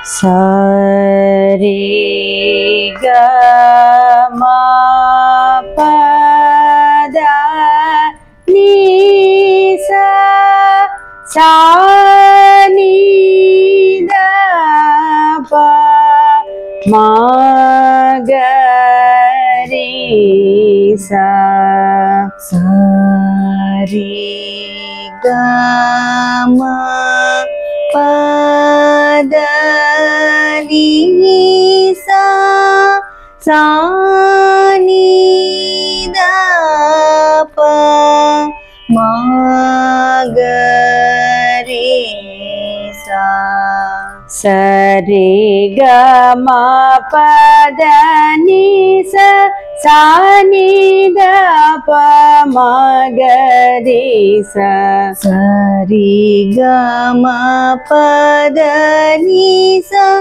सा रे ग म प द नि सा नि द प म ग रे सा रे ग म प द नि सा नि द प म ग रे सा रे ग म प द नि सा नि द प म ग रे सा रे ग म प द नि सा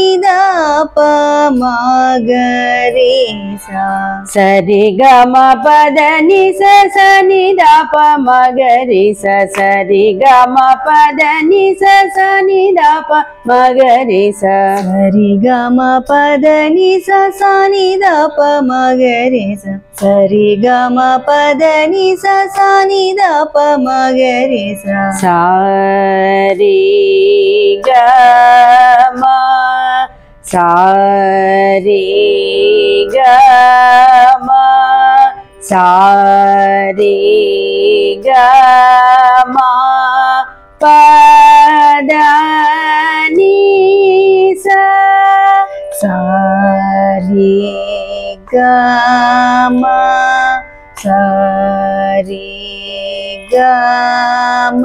नि द प म ग रे सा रे ग म प द नि सा नि द प म ग रे सा रे ग म प द नि सा नि द प म ग रे सा रे ग म प द नि सा नि द प म ग रे सा रे ग म प द नि सा नि द प म ग रे सा रे ग म रे ग म रे ग म प द नि सा रे ग म रे ग म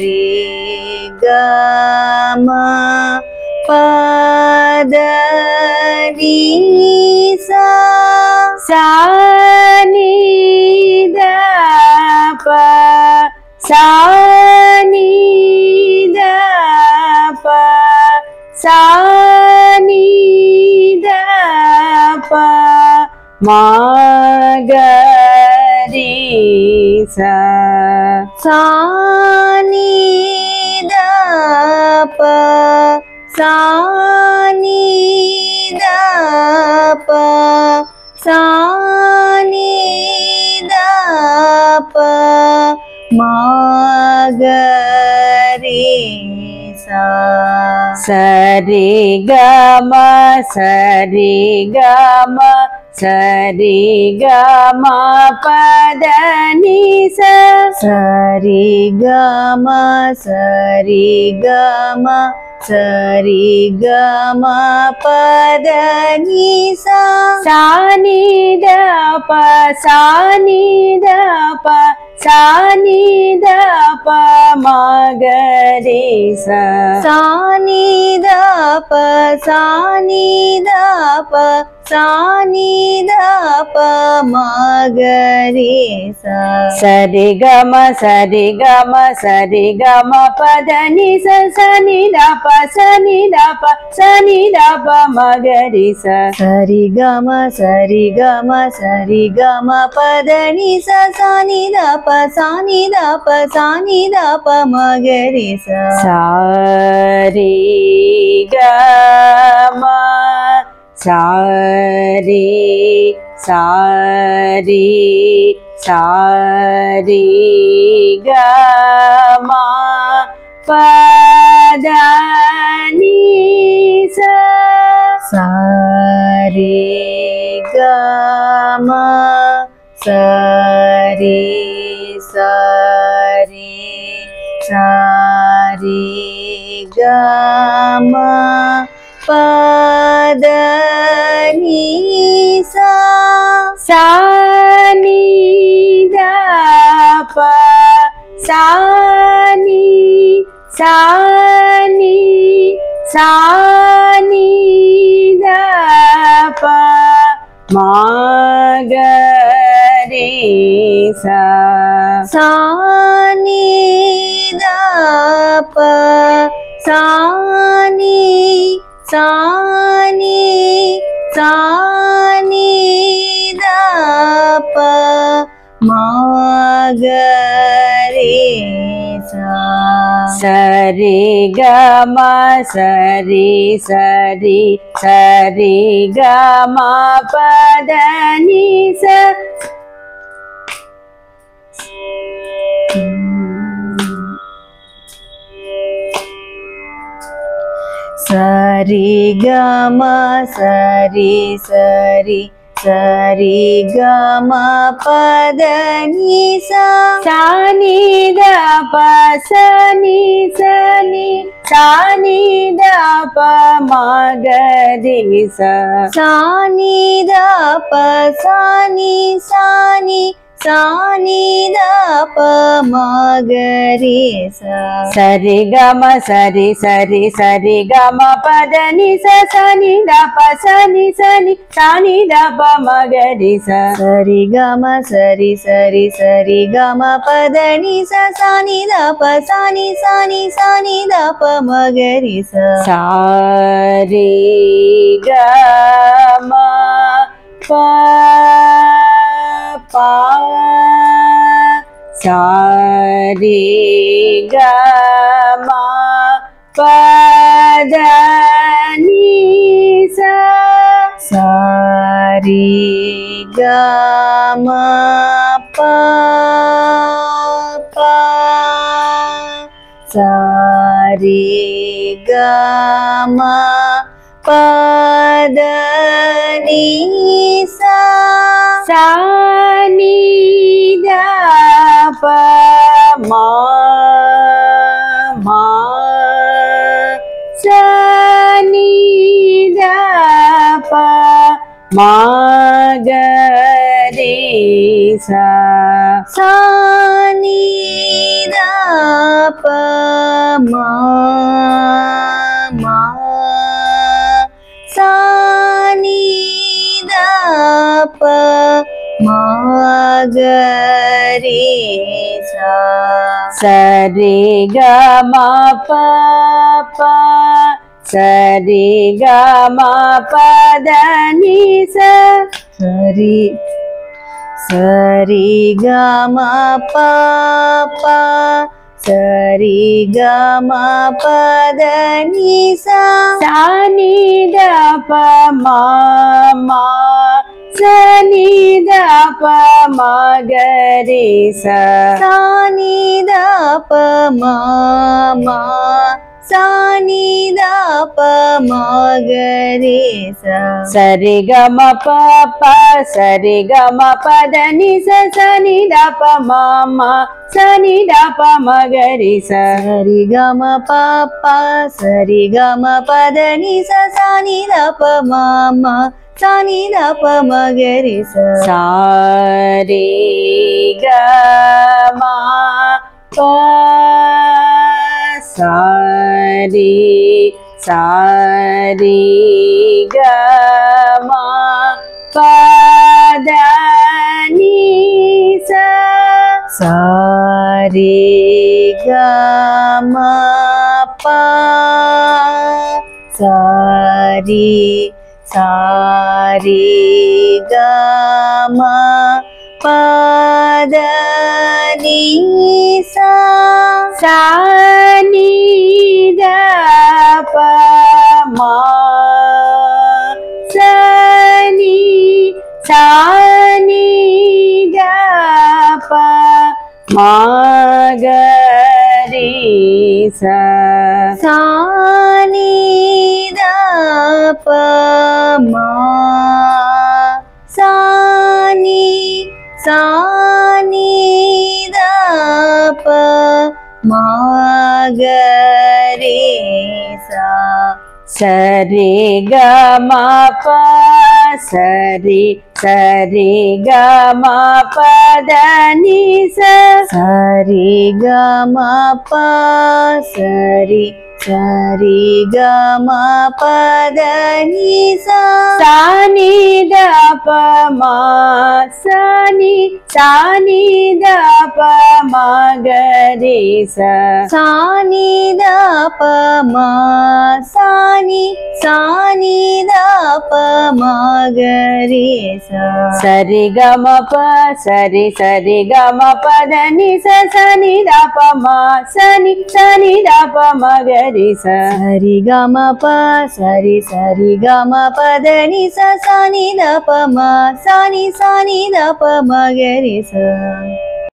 रे ग म प द नि सा नि द प नि द प नि द प म ग रे सा नि द प नि द प नि द प म ग रे सा रे ग म रे ग म रे ग म प द नि सा रे ग म रे ग म रे ग म प द नि सा नि द प नि द प नि द प म ग रे सा नि द प नि द प नि द प म ग रे सा रे ग म रे ग म रे ग म प द नि सा नि द प नि द प नि द प म ग रे सा रे ग म रे ग म रे ग म प द नि सा नि द प नि द प नि द प म ग रे सा रे ग म रे रे ग म प द नि सा रे ग म रे ग म प द नि सा नि द प नि नि द प म ग रे सा नि द प नि द प म ग रे सा சரி க ம சரி சரி சரி க ம பத நி ச சரி க ம சரி சரி சரி க ம பத நி சா சா நி த ப ச நி ச நி சா நி த ப ம க ரி ச சா நி த ப சா நி சா நி சா நி த ப ம க ரி ச சரி க ம சரி சரி சரி க ம பத நி ச ச நி த ப ச நி ச நி சா நி த ப ம க ரி ச சரி க ம சரி சரி சரி க ம பத நி ச சா நி த ப சா நி சா நி சா நி த ப ம க ரி ச சா ரி க ம ப பா சா ரி க ம பத நி ச சா ரி க ம ப பா சா ரி க ம பத நி சா சா நி த ப ம ம ச நி த ப ம க ரி ச சா நி த ப ம ம சா நி த ப ம க ரி ச சரி க ம ப ப சரி க ம பத நி ச சரி சரி க ம ப ப சரி க ம பத நி ச சா நி த ப ம ம ச நி த ப ம க ரி ச சா நி த ப ம ம சா நி த ப ம க ரி ச சரி க ம ப ப சரி க ம பத நி ச ச நி த ப ம ம ச நி த ப ம க ரி ச சரி க ம ப ப சரி க ம பத நி ச ச நி த ப ம ம சா நி த ப ம க ரி ச சா ரி க ம ப சா ரி சா ரி க ம பத நி ச சா ரி க ம ப சா ரி சா ரி க ம பத நி ச சா நி த ப ம ச நி சா நி த ப ம க ரி ச சா நி த ப ம சா நி சா நி த ப ம க ரி ச சரி க ம ப சரி சரி க ம பத நி ச சரி க ம ப சரி சரி கம பத நிசா சானி தப மா சனி சானி தப மகரி ச சானி தப மா சானி சானி தப மகரி ச சரி கம ப சரி சரி கம பத நிச சனி தப மா சனி சனி தப மகரி ச சரி கம ப சரி சரி கம பத நிச சனி தப மா சனி சனி தப மகரி ச